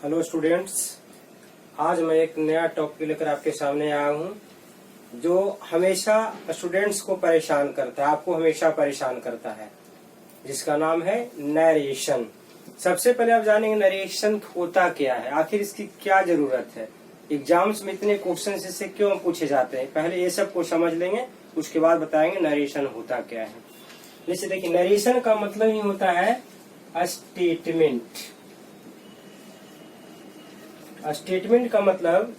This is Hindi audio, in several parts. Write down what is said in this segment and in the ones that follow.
हेलो स्टूडेंट्स, आज मैं एक नया टॉपिक लेकर आपके सामने आया हूं जो हमेशा स्टूडेंट्स को परेशान करता है, आपको हमेशा परेशान करता है, जिसका नाम है नरेशन। सबसे पहले आप जानेंगे नरेशन होता क्या है, आखिर इसकी क्या जरूरत है, एग्जाम्स में इतने क्वेश्चन इससे क्यों पूछे जाते हैं। पहले ये सब को समझ लेंगे, उसके बाद बताएंगे नरेशन होता क्या है। जैसे देखिए, नरेशन का मतलब ही होता है स्टेटमेंट। स्टेटमेंट का मतलब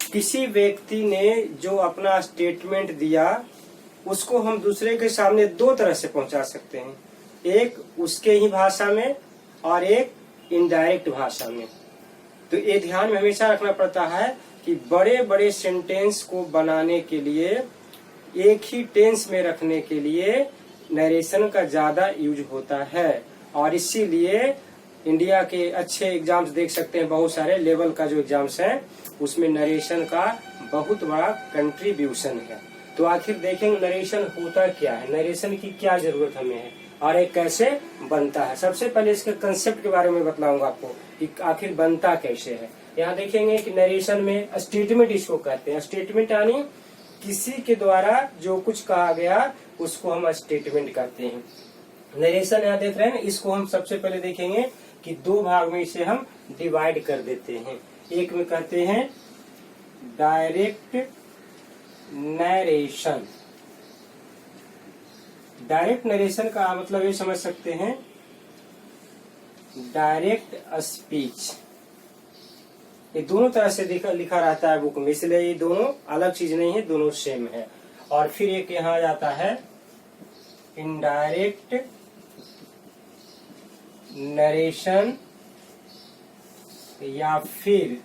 किसी व्यक्ति ने जो अपना स्टेटमेंट दिया उसको हम दूसरे के सामने दो तरह से पहुंचा सकते हैं, एक उसके ही भाषा में और एक इनडायरेक्ट भाषा में। तो ये ध्यान में हमेशा रखना पड़ता है कि बड़े बड़े सेंटेंस को बनाने के लिए, एक ही टेंस में रखने के लिए नरेशन का ज्यादा यूज होता है। और इसीलिए इंडिया के अच्छे एग्जाम्स देख सकते हैं, बहुत सारे लेवल का जो एग्जाम्स है उसमें नरेशन का बहुत बड़ा कंट्रीब्यूशन है। तो आखिर देखेंगे नरेशन होता क्या है, नरेशन की क्या जरूरत हमें है और ये कैसे बनता है। सबसे पहले इसके कंसेप्ट के बारे में बताऊंगा आपको कि आखिर बनता कैसे है। यहाँ देखेंगे कि नरेशन में स्टेटमेंट इसको कहते हैं। स्टेटमेंट यानी किसी के द्वारा जो कुछ कहा गया उसको हम स्टेटमेंट कहते हैं। नरेशन यहाँ देख रहे हैं, इसको हम सबसे पहले देखेंगे कि दो भाग में इसे हम डिवाइड कर देते हैं। एक में कहते हैं डायरेक्ट नरेशन। डायरेक्ट नरेशन का मतलब ये समझ सकते हैं डायरेक्ट स्पीच। ये दोनों तरह से लिखा रहता है बुक में, इसलिए ये दोनों अलग चीज नहीं है, दोनों सेम है। और फिर एक यहाँ आ जाता है इनडायरेक्ट नरेशन या फिर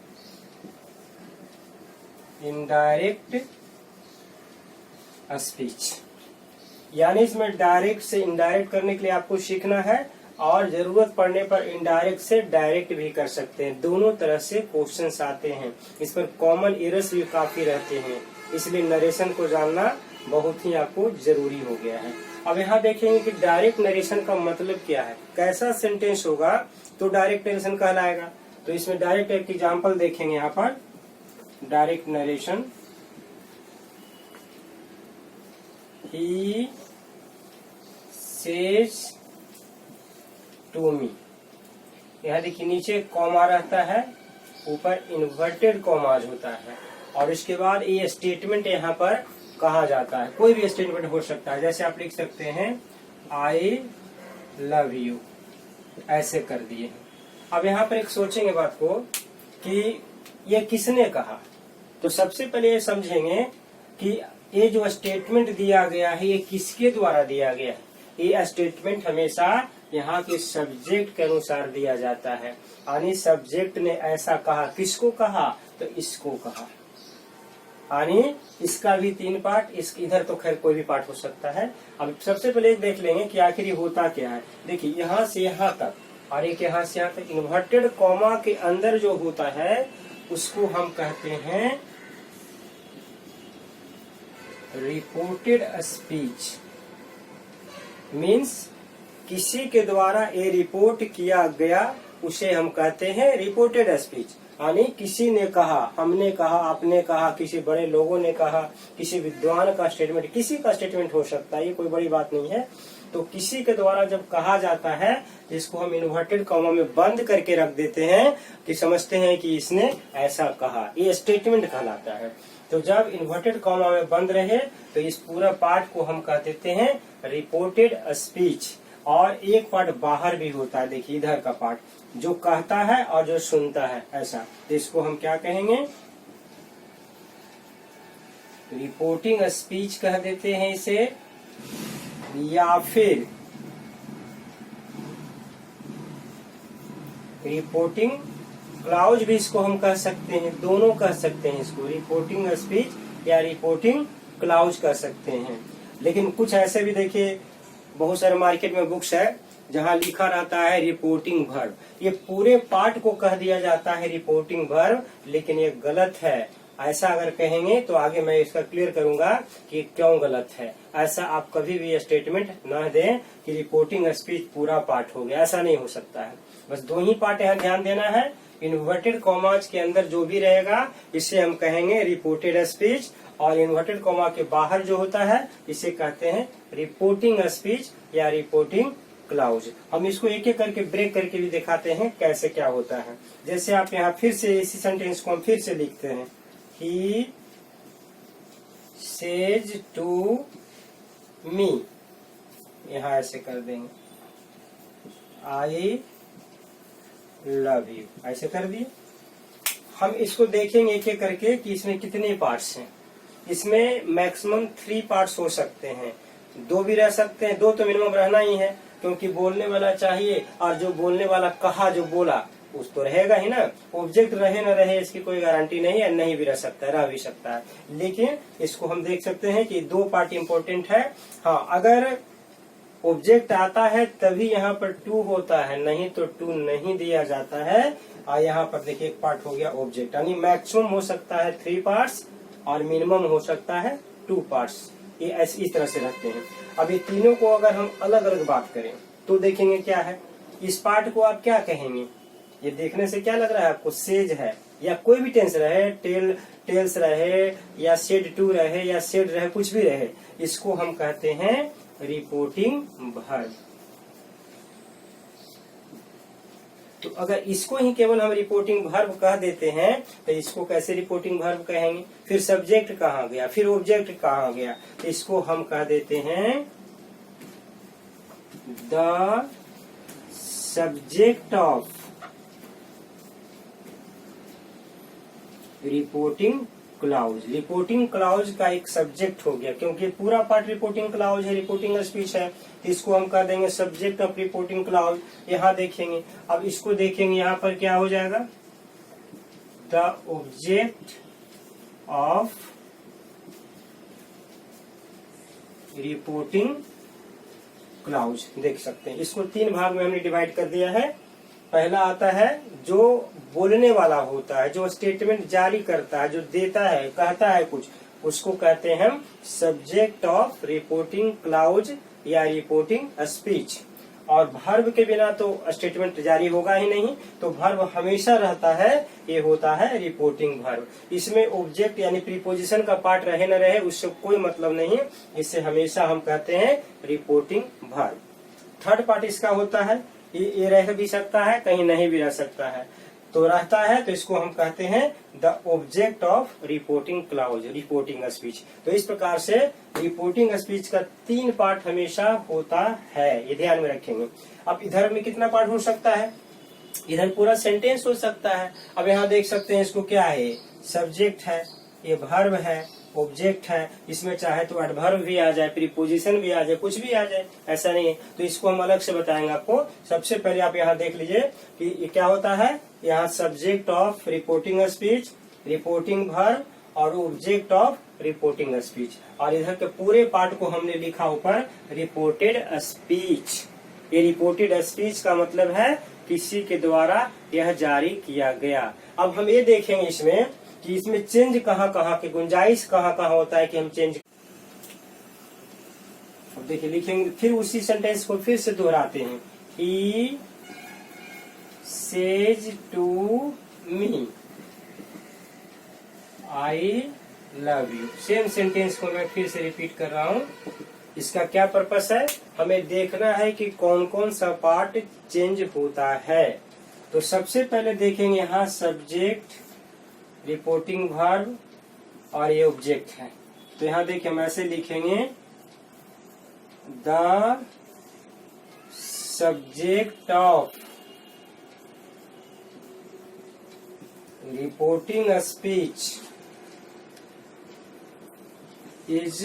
इनडायरेक्ट स्पीच। यानी इसमें डायरेक्ट से इनडायरेक्ट करने के लिए आपको सीखना है और जरूरत पड़ने पर इनडायरेक्ट से डायरेक्ट भी कर सकते हैं। दोनों तरह से क्वेश्चंस आते हैं, इस पर कॉमन एरर्स भी काफी रहते हैं, इसलिए नरेशन को जानना बहुत ही आपको जरूरी हो गया है। अब यहाँ देखेंगे कि डायरेक्ट नरेशन का मतलब क्या है, कैसा सेंटेंस होगा तो डायरेक्ट नरेशन कहलाएगा। तो इसमें डायरेक्ट एक एग्जांपल देखेंगे। यहाँ पर direct narration, he says to me. यहाँ देखिए नीचे कॉमा रहता है, ऊपर इन्वर्टेड कॉमाज होता है और इसके बाद ये स्टेटमेंट यहाँ पर कहा जाता है। कोई भी स्टेटमेंट हो सकता है, जैसे आप लिख सकते हैं आई लव यू, ऐसे कर दिए हैं। अब यहाँ पर एक सोचेंगे बात को कि ये किसने कहा। तो सबसे पहले ये समझेंगे कि ये जो स्टेटमेंट दिया गया है ये किसके द्वारा दिया गया है। ये स्टेटमेंट हमेशा यहाँ के सब्जेक्ट के अनुसार दिया जाता है, यानी सब्जेक्ट ने ऐसा कहा। किसको कहा, तो इसको कहा। यानी इसका भी तीन पार्ट, इस इधर तो खैर कोई भी पार्ट हो सकता है। अब सबसे पहले देख लेंगे कि आखिर ये होता क्या है। देखिए यहाँ से यहाँ तक और एक यहाँ से यहाँ तक इन्वर्टेड कॉमा के अंदर जो होता है उसको हम कहते हैं रिपोर्टेड स्पीच। मीन्स किसी के द्वारा ये रिपोर्ट किया गया उसे हम कहते हैं रिपोर्टेड स्पीच। यानी किसी ने कहा, हमने कहा, आपने कहा, किसी बड़े लोगों ने कहा, किसी विद्वान का स्टेटमेंट, किसी का स्टेटमेंट हो सकता है, ये कोई बड़ी बात नहीं है। तो किसी के द्वारा जब कहा जाता है जिसको हम इन्वर्टेड कॉमा में बंद करके रख देते हैं कि समझते हैं कि इसने ऐसा कहा, ये स्टेटमेंट कहलाता है। तो जब इन्वर्टेड कॉमा में बंद रहे तो इस पूरा पार्ट को हम कह देते हैं रिपोर्टेड स्पीच। और एक पार्ट बाहर भी होता है, देखिए इधर का पार्ट जो कहता है और जो सुनता है, ऐसा। तो इसको हम क्या कहेंगे, रिपोर्टिंग स्पीच कह देते हैं इसे, या फिर रिपोर्टिंग क्लाउज भी इसको हम कह सकते हैं। दोनों कह सकते हैं इसको, रिपोर्टिंग स्पीच या रिपोर्टिंग क्लाउज कह सकते हैं। लेकिन कुछ ऐसे भी देखिए, बहुत सारे मार्केट में बुक्स है जहाँ लिखा रहता है रिपोर्टिंग वर्ब। ये पूरे पार्ट को कह दिया जाता है रिपोर्टिंग वर्ब, लेकिन ये गलत है। ऐसा अगर कहेंगे तो आगे मैं इसका क्लियर करूंगा कि क्यों गलत है। ऐसा आप कभी भी स्टेटमेंट न दें कि रिपोर्टिंग स्पीच पूरा पार्ट हो गया, ऐसा नहीं हो सकता है। बस दो ही पार्ट यहाँ ध्यान देना है इन्वर्टेड कॉमाज के अंदर जो भी रहेगा इसे हम कहेंगे रिपोर्टेड स्पीच, और इन्वर्टेड कॉमा के बाहर जो होता है इसे कहते हैं रिपोर्टिंग स्पीच या रिपोर्टिंग क्लाउज। हम इसको एक एक करके ब्रेक करके भी दिखाते हैं कैसे क्या होता है। जैसे आप यहाँ फिर से इसी सेंटेंस को हम फिर से लिखते हैं, ही सेज टू मी, यहाँ ऐसे कर देंगे, आई लव यू, ऐसे कर दिए। हम इसको देखेंगे एक एक करके कि इसमें कितने पार्ट्स हैं। इसमें मैक्सिमम 3 पार्ट्स हो सकते हैं, 2 भी रह सकते हैं, 2 तो मिनिमम रहना ही है, क्योंकि बोलने वाला चाहिए और जो बोलने वाला कहा जो बोला उस तो रहेगा ही ना। ऑब्जेक्ट रहे न रहे इसकी कोई गारंटी नहीं है, नहीं भी रह सकता है, रह भी सकता है, लेकिन इसको हम देख सकते हैं कि 2 पार्ट इम्पोर्टेंट है। हाँ, अगर ऑब्जेक्ट आता है तभी यहाँ पर टू होता है, नहीं तो टू नहीं दिया जाता है। और यहाँ पर देखिए एक पार्ट हो गया ऑब्जेक्ट, यानी मैक्सिमम हो सकता है 3 पार्ट्स और मिनिमम हो सकता है 2 पार्ट्स। ये ऐसे इस तरह से रखते हैं। अब ये तीनों को अगर हम अलग अलग बात करें तो देखेंगे क्या है। इस पार्ट को आप क्या कहेंगे? ये देखने से क्या लग रहा है आपको? सेज है, या कोई भी टेंस रहे, टेल्स रहे या सेड टू रहे या सेड रहे, कुछ भी रहे, इसको हम कहते हैं रिपोर्टिंग वर्ब। तो अगर इसको ही केवल हम रिपोर्टिंग वर्ब कह देते हैं तो इसको कैसे रिपोर्टिंग वर्ब कहेंगे? फिर सब्जेक्ट कहाँ गया, फिर ऑब्जेक्ट कहाँ गया? तो इसको हम कह देते हैं the subject of reporting clause. Reporting clause का एक सब्जेक्ट हो गया, क्योंकि पूरा पार्ट रिपोर्टिंग क्लाउज है, रिपोर्टिंग स्पीच है, इसको हम कह देंगे सब्जेक्ट ऑफ रिपोर्टिंग क्लाउज। यहाँ देखेंगे, अब इसको देखेंगे, यहाँ पर क्या हो जाएगा? The object of reporting clause. देख सकते हैं इसको 3 भाग में हमने डिवाइड कर दिया है। पहला आता है जो बोलने वाला होता है, जो स्टेटमेंट जारी करता है, जो देता है, कहता है कुछ, उसको कहते हैं हम सब्जेक्ट ऑफ रिपोर्टिंग क्लाउज या रिपोर्टिंग स्पीच। और वर्ब के बिना तो स्टेटमेंट जारी होगा ही नहीं, तो वर्ब हमेशा रहता है, ये होता है रिपोर्टिंग वर्ब। इसमें ऑब्जेक्ट यानी प्रीपोजिशन का पार्ट रहे न रहे उससे कोई मतलब नहीं, इससे हमेशा हम कहते हैं रिपोर्टिंग वर्ब। थर्ड पार्ट इसका होता है, ये रह भी सकता है, कहीं नहीं भी रह सकता है, तो रहता है तो इसको हम कहते हैं the object of reporting clause, reporting speech. तो इस प्रकार से रिपोर्टिंग स्पीच का 3 पार्ट हमेशा होता है, ये ध्यान में रखेंगे। अब इधर में कितना पार्ट हो सकता है? इधर पूरा सेंटेंस हो सकता है। अब यहाँ देख सकते हैं इसको क्या है, सब्जेक्ट है, ये वर्ब है, ऑब्जेक्ट है, इसमें चाहे तो एडवर्ब भी आ जाए, प्रीपोजिशन भी आ जाए, कुछ भी आ जाए, ऐसा नहीं है। तो इसको हम अलग से बताएंगे आपको। सबसे पहले आप यहाँ देख लीजिए कि ये क्या होता है। यहाँ subject of reporting speech, reporting verb और ऑब्जेक्ट ऑफ रिपोर्टिंग स्पीच, और इधर के पूरे पार्ट को हमने लिखा ऊपर रिपोर्टेड स्पीच। ये रिपोर्टेड स्पीच का मतलब है किसी के द्वारा यह जारी किया गया। अब हम ये देखेंगे इसमें कि इसमें चेंज कहाँ कहाँ की गुंजाइश कहाँ कहाँ होता है कि हम चेंज। अब देखिए लिखेंगे, फिर उसी सेंटेंस को फिर से दोहराते हैं, he says to me I love you. Same sentence को मैं फिर से रिपीट कर रहा हूँ। इसका क्या पर्पस है? हमें देखना है कि कौन कौन सा पार्ट चेंज होता है। तो सबसे पहले देखेंगे यहाँ सब्जेक्ट, रिपोर्टिंग वर्ब और ये ऑब्जेक्ट है। तो यहाँ देखिए हम ऐसे लिखेंगे, the subject of reporting speech is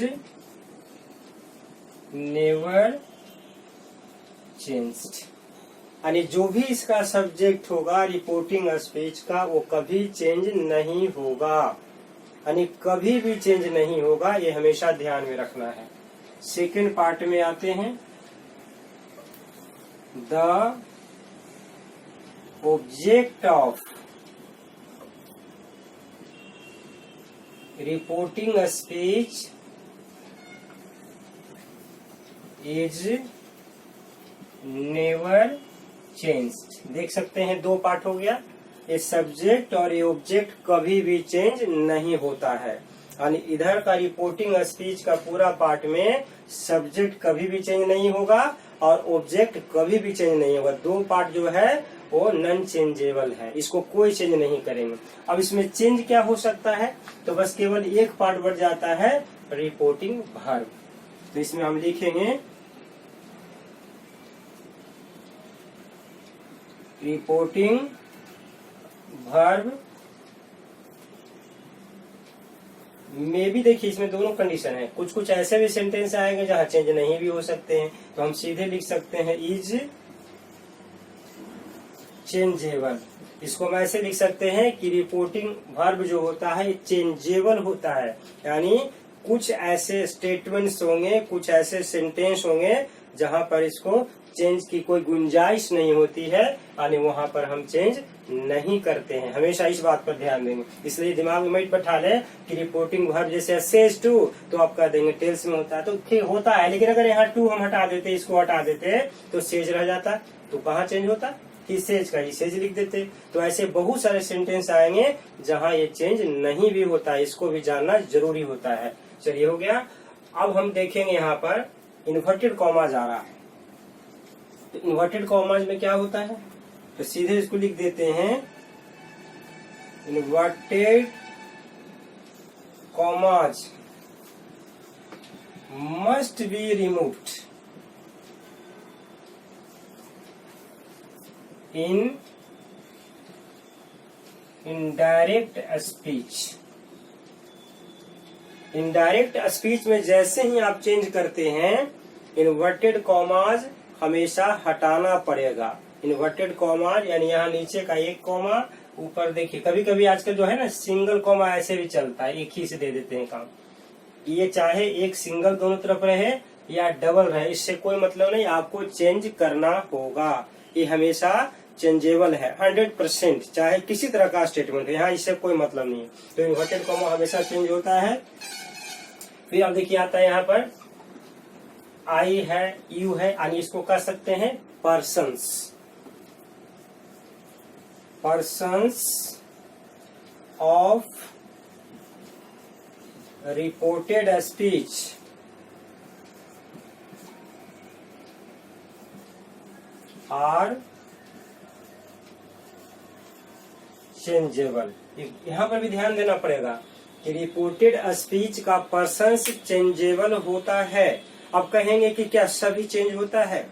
never changed. यानी जो भी इसका सब्जेक्ट होगा रिपोर्टिंग स्पीच का, वो कभी चेंज नहीं होगा, यानी कभी भी चेंज नहीं होगा, ये हमेशा ध्यान में रखना है। सेकेंड पार्ट में आते हैं, the object of reporting speech is never changed. देख सकते हैं 2 पार्ट हो गया। ये सब्जेक्ट और ये ऑब्जेक्ट कभी भी चेंज नहीं होता है। यानी इधर का रिपोर्टिंग स्पीच का पूरा पार्ट में सब्जेक्ट कभी भी चेंज नहीं होगा और ऑब्जेक्ट कभी भी चेंज नहीं होगा। दो पार्ट जो है वो नॉन चेंजेबल है, इसको कोई चेंज नहीं करेंगे। अब इसमें चेंज क्या हो सकता है, तो बस केवल एक पार्ट बढ़ जाता है, रिपोर्टिंग वर्ब। तो इसमें हम लिखेंगे रिपोर्टिंग वर्ब में भी। देखिए इसमें दोनों कंडीशन है, कुछ कुछ ऐसे भी सेंटेंस आएंगे जहाँ चेंज नहीं भी हो सकते हैं, तो हम सीधे लिख सकते हैं इज चेंजेबल। इसको हम ऐसे लिख सकते हैं कि रिपोर्टिंग वर्ब जो होता है चेंजेबल होता है, यानी कुछ ऐसे स्टेटमेंट्स होंगे, कुछ ऐसे सेंटेंस होंगे जहां पर इसको चेंज की कोई गुंजाइश नहीं होती है, यानी वहां पर हम चेंज नहीं करते हैं। हमेशा इस बात पर ध्यान देंगे। इसलिए दिमाग में मत बैठा ले कि रिपोर्टिंग वर्ब जैसे सेज टू तो आप कह देंगे टेल्स में होता है, तो ठीक होता है, लेकिन अगर यहाँ टू हम हटा देते, इसको हटा देते तो सेज रह जाता, तो कहाँ चेंज होता, कि सेज का ही सेज लिख देते। तो ऐसे बहुत सारे सेंटेंस आएंगे जहाँ ये चेंज नहीं भी होता है, इसको भी जानना जरूरी होता है। चलिए हो गया। अब हम देखेंगे यहाँ पर इन्वर्टेड कॉमाज आ रहा है, तो इन्वर्टेड कॉमाज में क्या होता है, तो सीधे इसको लिख देते हैं inverted commas must be removed in indirect speech. Indirect speech में जैसे ही आप चेंज करते हैं इन्वर्टेड कॉमाज हमेशा हटाना पड़ेगा। इन्वर्टेड कॉमाज यानी यहाँ नीचे का एक कॉमा, ऊपर देखिए कभी कभी आजकल जो है ना सिंगल कॉमा ऐसे भी चलता है, एक ही से दे देते हैं काम। ये चाहे एक सिंगल दोनों तरफ रहे या डबल रहे, इससे कोई मतलब नहीं, आपको चेंज करना होगा। ये हमेशा चेंजेबल है 100%, चाहे किसी तरह का स्टेटमेंट है, यहाँ इससे कोई मतलब नहीं है। तो इन्वर्टेड कॉमा हमेशा चेंज होता है। फिर अब देखिए आता है यहाँ पर आई है, यू है, यानी इसको कह सकते हैं persons. Persons of reported speech are changeable. यहाँ पर भी ध्यान देना पड़ेगा कि रिपोर्टेड स्पीच का पर्सन्स चेंजेबल होता है। अब कहेंगे कि क्या सभी चेंज होता है,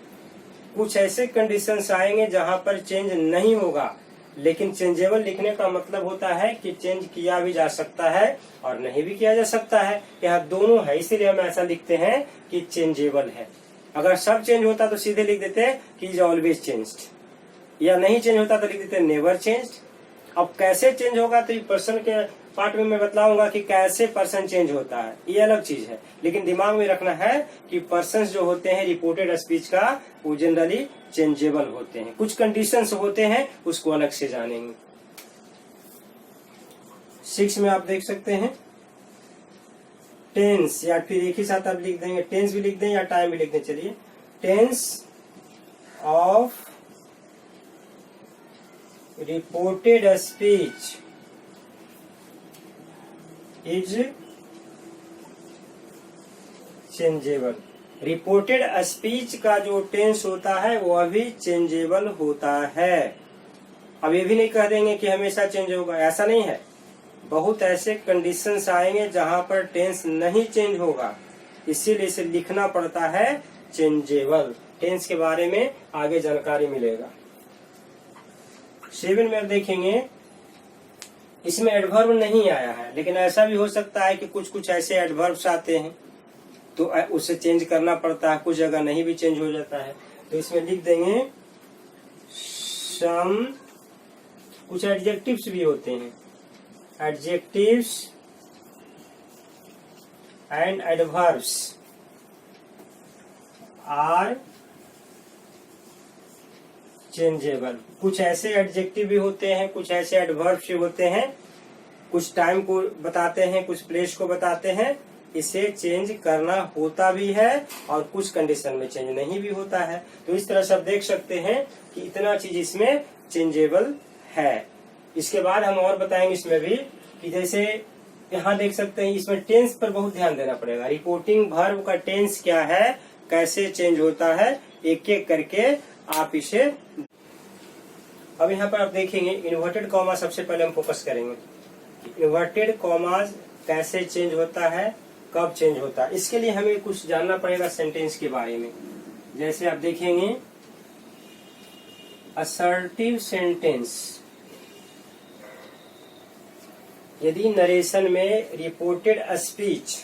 कुछ ऐसे कंडीशंस आएंगे जहां पर चेंज नहीं होगा, लेकिन चेंजेबल लिखने का मतलब होता है कि चेंज किया भी जा सकता है और नहीं भी किया जा सकता है, यहाँ दोनों है, इसीलिए हम ऐसा लिखते हैं कि चेंजेबल है। अगर सब चेंज होता तो सीधे लिख देते कि इज ऑलवेज चेंज्ड, या नहीं चेंज होता तो लिख देते नेवर चेंज्ड। अब कैसे चेंज होगा तो पर्सन के पार्ट में मैं बतलाऊंगा कि कैसे पर्सन चेंज होता है, ये अलग चीज है, लेकिन दिमाग में रखना है कि पर्सन जो होते हैं रिपोर्टेड स्पीच का वो जनरली चेंजेबल होते हैं, कुछ कंडीशंस होते हैं उसको अलग से जानेंगे। 6 में आप देख सकते हैं टेंस, या फिर एक ही साथ आप लिख देंगे, टेंस भी लिख दें या टाइम भी लिख दें। चलिए, tense of reported speech is changeable. Reported speech का जो टेंस होता है वो अभी चेंजेबल होता है। अब ये भी नहीं कह देंगे कि हमेशा चेंज होगा, ऐसा नहीं है, बहुत ऐसे कंडीशंस आएंगे जहां पर टेंस नहीं चेंज होगा, इसीलिए इसे लिखना पड़ता है चेंजेबल। टेंस के बारे में आगे जानकारी मिलेगा। 7 में देखेंगे इसमें एडवर्ब नहीं आया है, लेकिन ऐसा भी हो सकता है कि कुछ कुछ ऐसे एडवर्ब्स आते हैं तो उसे चेंज करना पड़ता है, कुछ जगह नहीं भी चेंज हो जाता है। तो इसमें लिख देंगे सम, कुछ एडजेक्टिव्स भी होते हैं, adjectives and adverbs are changeable. कुछ ऐसे एडजेक्टिव भी होते हैं, कुछ ऐसे एडवर्ब्स भी होते हैं, कुछ टाइम को बताते हैं, कुछ प्लेस को बताते हैं, इसे चेंज करना होता भी है और कुछ कंडीशन में चेंज नहीं भी होता है। तो इस तरह से आप देख सकते हैं कि इतना चीज इसमें चेंजेबल है। इसके बाद हम और बताएंगे इसमें भी कि जैसे यहाँ देख सकते हैं इसमें टेंस पर बहुत ध्यान देना पड़ेगा। रिपोर्टिंग वर्ब का टेंस क्या है, कैसे चेंज होता है, एक एक करके आप इसे। अब यहाँ पर आप देखेंगे इन्वर्टेड कॉमा सबसे पहले हम फोकस करेंगे। इन्वर्टेड कॉमाज कैसे चेंज होता है, कब चेंज होता है, इसके लिए हमें कुछ जानना पड़ेगा सेंटेंस के बारे में। जैसे आप देखेंगे असर्टिव सेंटेंस, यदि नरेशन में रिपोर्टेड स्पीच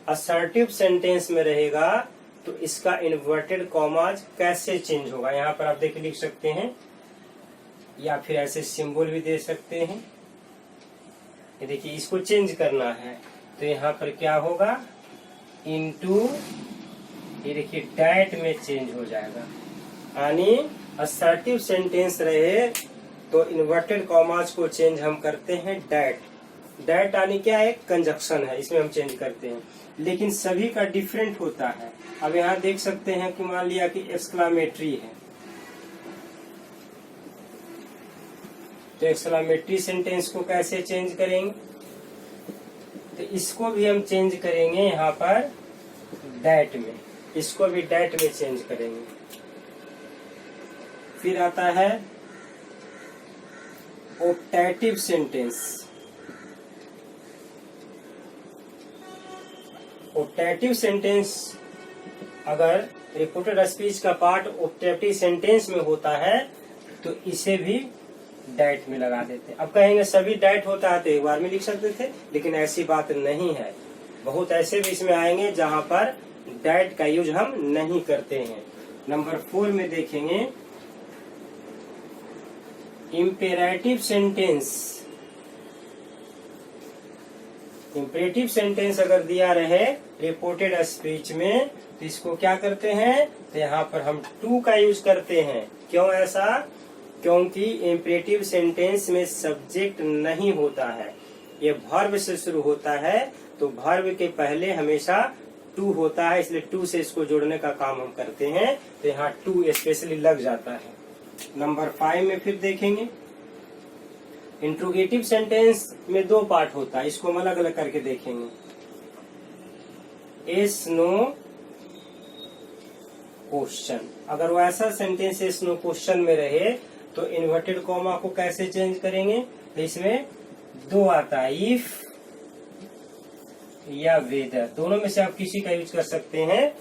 असर्टिव सेंटेंस में रहेगा तो इसका इन्वर्टेड कॉमाज कैसे चेंज होगा। यहाँ पर आप देख लिख सकते हैं या फिर ऐसे सिंबल भी दे सकते हैं। ये देखिए इसको चेंज करना है तो यहाँ पर क्या होगा, इनटू, ये देखिए डैट में चेंज हो जाएगा। यानी असर्टिव सेंटेंस रहे तो इन्वर्टेड कॉमाज को चेंज हम करते हैं डैट। डैट यानी क्या है, कंजक्शन है, इसमें हम चेंज करते हैं, लेकिन सभी का डिफरेंट होता है। अब यहाँ देख सकते हैं कि मान लिया कि एक्सक्लामेटरी है, तो एक्सक्लामेटरी सेंटेंस को कैसे चेंज करेंगे, तो इसको भी हम चेंज करेंगे यहाँ पर डैट में, इसको भी डैट में चेंज करेंगे। फिर आता है ऑप्टेटिव सेंटेंस। ऑप्टेटिव सेंटेंस अगर रिपोर्टेड स्पीच का पार्ट ऑप्टेटिव सेंटेंस में होता है तो इसे भी डैट में लगा देते हैं। अब कहेंगे सभी डैट होता है तो एक बार में लिख सकते थे, लेकिन ऐसी बात नहीं है। बहुत ऐसे भी इसमें आएंगे जहां पर डैट का यूज हम नहीं करते हैं। नंबर 4 में देखेंगे इम्पेरेटिव सेंटेंस। इम्पेरेटिव सेंटेंस अगर दिया रहे रिपोर्टेड स्पीच में तो इसको क्या करते हैं, तो यहाँ पर हम टू का यूज करते हैं। क्यों ऐसा, क्योंकि इम्पेरेटिव सेंटेंस में सब्जेक्ट नहीं होता है, ये वर्ब से शुरू होता है, तो वर्ब के पहले हमेशा टू होता है, इसलिए टू से इसको जोड़ने का काम हम करते हैं, तो यहाँ टू स्पेशली लग जाता है। नंबर 5 में फिर देखेंगे इंट्रोगेटिव सेंटेंस में 2 पार्ट होता है, इसको हम अलग अलग करके देखेंगे। यस नो क्वेश्चन, अगर वो ऐसा सेंटेंस यस नो क्वेश्चन में रहे तो इन्वर्टेड कॉमा को कैसे चेंज करेंगे, तो इसमें 2 आता है, इफ या वेदर, दोनों में से आप किसी का यूज कर सकते हैं।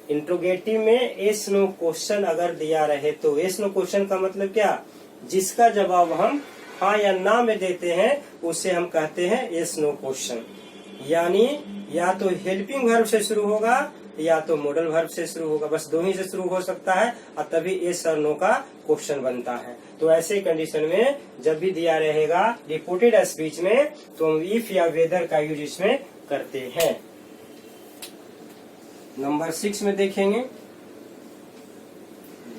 इंट्रोगेटिव में यस नो क्वेश्चन अगर दिया रहे तो यस नो क्वेश्चन का मतलब क्या, जिसका जवाब हम हाँ या ना में देते हैं उसे हम कहते हैं यस नो क्वेश्चन। यानी या तो हेल्पिंग वर्ब से शुरू होगा या तो मॉडल वर्ब से शुरू होगा, बस 2 ही से शुरू हो सकता है और तभी यस और नो का क्वेश्चन बनता है। तो ऐसे कंडीशन में जब भी दिया रहेगा रिपोर्टेड स्पीच में तो हम इफ या वेदर का यूज इसमें करते हैं। नंबर 6 में देखेंगे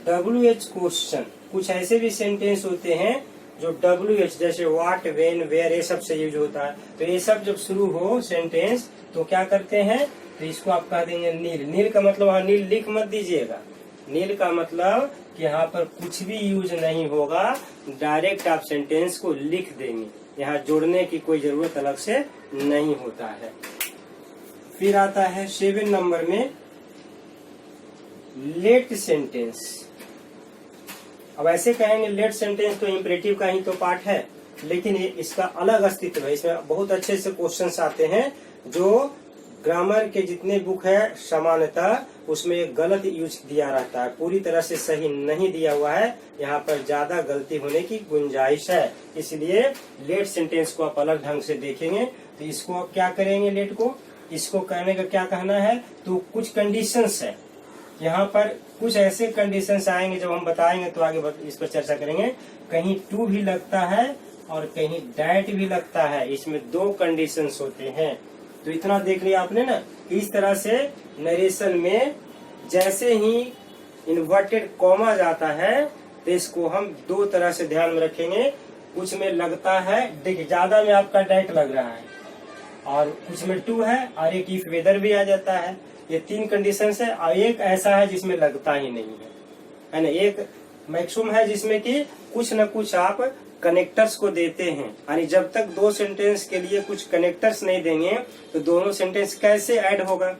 WH क्वेश्चन। कुछ ऐसे भी सेंटेंस होते हैं जो WH जैसे व्हाट, व्हेन, वेयर, ये सब से यूज होता है। तो ये सब जब शुरू हो सेंटेंस तो क्या करते हैं, तो इसको आप कह देंगे नील। नील का मतलब वहाँ नील लिख मत दीजिएगा, नील का मतलब कि यहाँ पर कुछ भी यूज नहीं होगा, डायरेक्ट आप सेंटेंस को लिख देंगे, यहाँ जोड़ने की कोई जरूरत अलग से नहीं होता है। फिर आता है 7 नंबर में लेट सेंटेंस। अब ऐसे कहेंगे लेट सेंटेंस तो इम्परेटिव का ही तो पार्ट है, लेकिन ये इसका अलग अस्तित्व है। इसमें बहुत अच्छे से क्वेश्चंस आते हैं जो ग्रामर के जितने बुक है सामान्यतः उसमें एक गलत यूज दिया रहता है, पूरी तरह से सही नहीं दिया हुआ है, यहाँ पर ज्यादा गलती होने की गुंजाइश है। इसलिए लेट सेंटेंस को आप अलग ढंग से देखेंगे। तो इसको आप क्या करेंगे, लेट को, इसको कहने का क्या कहना है, तो कुछ कंडीशंस है, यहाँ पर कुछ ऐसे कंडीशंस आएंगे जब हम बताएंगे तो आगे इस पर चर्चा करेंगे। कहीं टू भी लगता है और कहीं डैट भी लगता है, इसमें 2 कंडीशंस होते हैं। तो इतना देख लिया आपने ना। इस तरह से नरेशन में जैसे ही इन्वर्टेड कॉमा जाता है तो इसको हम 2 तरह से ध्यान में रखेंगे। कुछ में लगता है, देखिए ज्यादा में आपका डैट लग रहा है और कुछ में टू है और एक इफ वेदर भी आ जाता है। ये 3 कंडीशंस है और एक ऐसा है जिसमें लगता ही नहीं है ना। एक मैक्सिमम है जिसमें कि कुछ न कुछ आप कनेक्टर्स को देते हैं, यानी जब तक दो सेंटेंस के लिए कुछ कनेक्टर्स नहीं देंगे तो दोनों सेंटेंस कैसे ऐड होगा,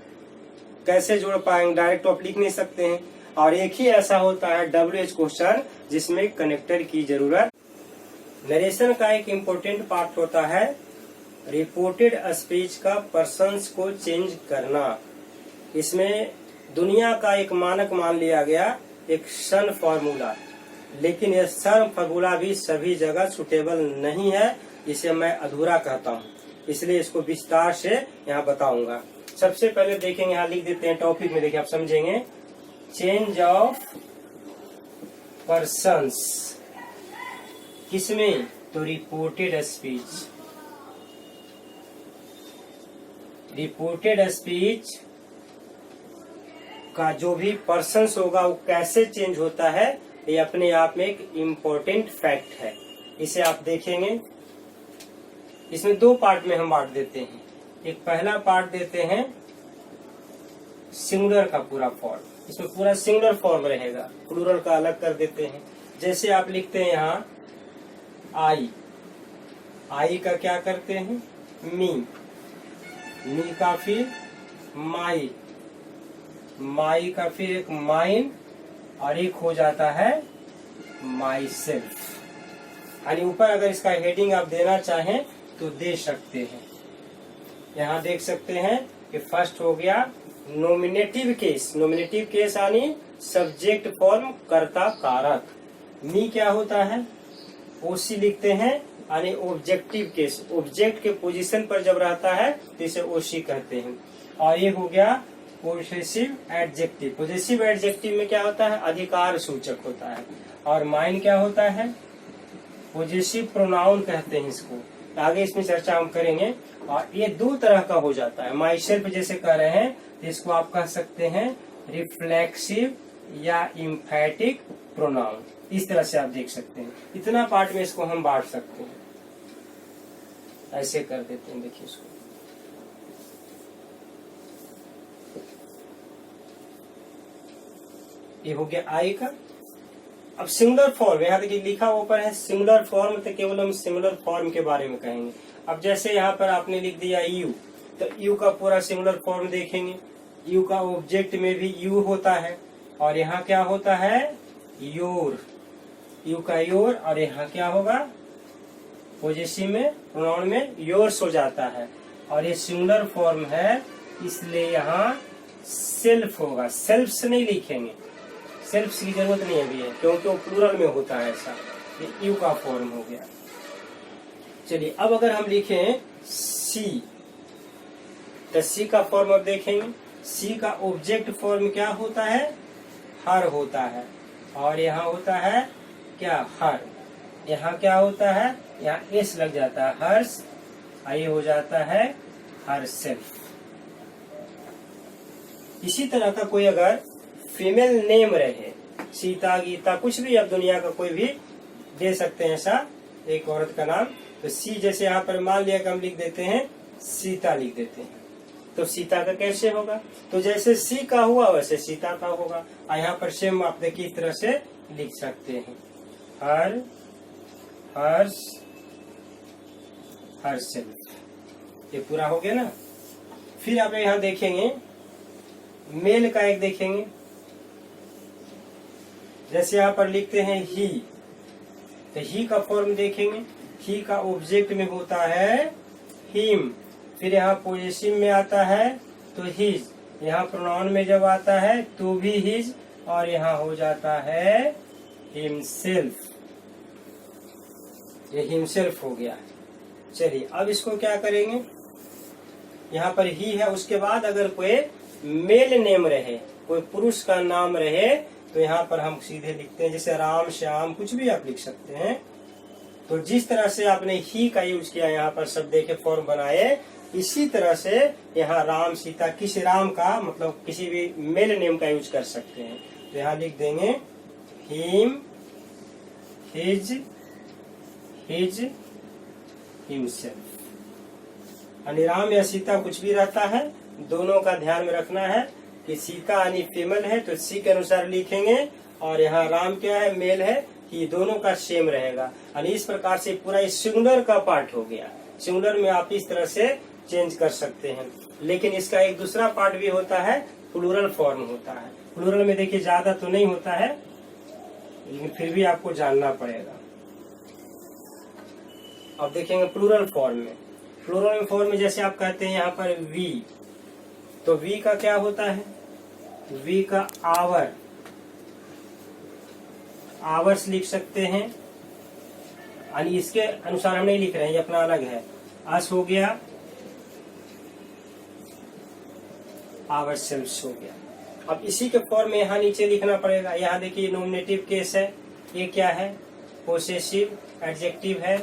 कैसे जोड़ पाएंगे, डायरेक्ट आप लिख नहीं सकते हैं। और एक ही ऐसा होता है WH क्वेश्चन जिसमें कनेक्टर की जरूरत। नरेशन का एक इम्पोर्टेंट पार्ट होता है रिपोर्टेड स्पीच का पर्सन्स को चेंज करना। इसमें दुनिया का एक मानक मान लिया गया, एक सन फॉर्मूला, लेकिन यह सन फॉर्मूला भी सभी जगह सुटेबल नहीं है, इसे मैं अधूरा कहता हूँ, इसलिए इसको विस्तार से यहाँ बताऊंगा। सबसे पहले देखेंगे, यहाँ लिख देते हैं टॉपिक में, देखिए आप समझेंगे। चेंज ऑफ पर्सन्स किसमें, तो रिपोर्टेड स्पीच। रिपोर्टेड स्पीच का जो भी पर्सन्स होगा वो कैसे चेंज होता है, ये अपने आप में एक इम्पोर्टेंट फैक्ट है। इसे आप देखेंगे, इसमें दो पार्ट में हम बांट देते हैं। एक पहला पार्ट देते हैं सिंगुलर का पूरा फॉर्म, इसमें पूरा सिंगुलर फॉर्म रहेगा, प्लूरल का अलग कर देते हैं। जैसे आप लिखते हैं यहाँ आई, आई का क्या करते हैं मी, मी का फिर माई, माई का फिर एक माइन, और एक हो जाता है माई सेल्फ। यानी ऊपर अगर इसका हेडिंग आप देना चाहें तो दे सकते हैं। यहाँ देख सकते हैं कि फर्स्ट हो गया नोमिनेटिव केस। नोमिनेटिव केस यानी सब्जेक्ट फॉर्म कर्ता कारक। मी क्या होता है, ओसी लिखते हैं, यानी ऑब्जेक्टिव केस, ऑब्जेक्ट के पोजीशन पर जब रहता है तो इसे ओसी कहते हैं। और ये हो गया पोजेसिव एडजेक्टिव। पोजेसिव एडजेक्टिव में क्या होता है, अधिकार सूचक होता है। और माइन क्या होता है, पोजेसिव प्रोनाउन कहते हैं इसको, आगे इसमें चर्चा हम करेंगे। और ये दो तरह का हो जाता है, माई सेल्फ जैसे कह रहे हैं तो इसको आप कह सकते हैं रिफ्लेक्सिव या इम्फेटिक प्रोनाउन, इस तरह से आप देख सकते हैं। इतना पार्ट में इसको हम बांट सकते हैं, ऐसे कर देते हैं। देखिए इसको, ये हो गया आई का। अब सिंगुलर फॉर्म, यहाँ देखिए लिखा ऊपर है सिंगुलर फॉर्म, तो केवल हम सिंगुलर फॉर्म के बारे में कहेंगे। अब जैसे यहाँ पर आपने लिख दिया यू, तो यू का पूरा सिंगुलर फॉर्म देखेंगे। यू का ऑब्जेक्ट में भी यू होता है, और यहाँ क्या होता है योर, यू का योर, और यहाँ क्या होगा पोजेसिव में प्रोनाउन में योर्स हो जाता है। और ये सिंगुलर फॉर्म है, इसलिए यहाँ सेल्फ होगा, सेल्फ से नहीं लिखेंगे, सेल्फ की जरूरत नहीं अभी है, क्योंकि वो प्लूरल में होता है ऐसा। ये यू का फॉर्म हो गया। चलिए अब अगर हम लिखें सी, तो सी का फॉर्म अब देखेंगे। सी का ऑब्जेक्ट फॉर्म क्या होता है, हर होता है, और यहाँ होता है क्या हर। यहाँ क्या होता है, यहाँ एस लग जाता है हर्ष, ये हो जाता है हर सेल्फ। इसी तरह का कोई अगर फीमेल नेम रहे, सीता, गीता, कुछ भी आप दुनिया का कोई भी दे सकते हैं ऐसा एक औरत का नाम। तो सी जैसे यहाँ पर मान लिया कि हम लिख देते हैं सीता, लिख देते हैं, तो सीता का कैसे होगा, तो जैसे सी का हुआ वैसे सीता का होगा। और यहाँ पर सेम आप देखिए इस तरह से लिख सकते हैं, हर, हर्ष, हर सेल्फ। ये पूरा हो गया ना। फिर आप यहाँ देखेंगे मेल का एक देखेंगे, जैसे यहाँ पर लिखते हैं ही, तो ही का फॉर्म देखेंगे। ही का ऑब्जेक्ट में होता है हिम, फिर यहाँ पोजेसिव में आता है तो हिज, यहाँ प्रोनाउन में जब आता है तो भी हिज, और यहाँ हो जाता है हिमसेल्फ। ये हिमसेल्फ हो गया। चलिए अब इसको क्या करेंगे, यहाँ पर ही है, उसके बाद अगर कोई मेल नेम रहे, कोई पुरुष का नाम रहे, तो यहाँ पर हम सीधे लिखते हैं, जैसे राम, श्याम, कुछ भी आप लिख सकते हैं। तो जिस तरह से आपने ही का यूज किया यहाँ पर शब्द के फॉर्म बनाए, इसी तरह से यहाँ राम, सीता, किसी राम का मतलब किसी भी मेल नेम का यूज कर सकते हैं। तो यहाँ लिख देंगे हिम, हिज, हिज, हिमसेल्फ। यानी राम या सीता कुछ भी रहता है, दोनों का ध्यान में रखना है कि सीता यानी फीमेल है तो सी के अनुसार लिखेंगे, और यहाँ राम क्या है, मेल है, ये दोनों का सेम रहेगा। और इस प्रकार से पूरा ये सिंगुलर का पार्ट हो गया। सिंगुलर में आप इस तरह से चेंज कर सकते हैं। लेकिन इसका एक दूसरा पार्ट भी होता है, प्लूरल फॉर्म होता है। प्लूरल में देखिए ज्यादा तो नहीं होता है, लेकिन फिर भी आपको जानना पड़ेगा। अब देखेंगे प्लूरल फॉर्म में। प्लूरल फॉर्म में जैसे आप कहते हैं यहाँ पर वी, तो वी का क्या होता है, वी का आवर, आवर्स लिख सकते हैं। और इसके अनुसार हम नहीं लिख रहे हैं, ये अपना अलग है। अस हो गया, आवर सेल्फ्स हो गया। अब इसी के फॉर्म में यहाँ नीचे लिखना पड़ेगा। यहाँ देखिए नॉमिनेटिव केस है, ये क्या है, पोसेसिव एडजेक्टिव है,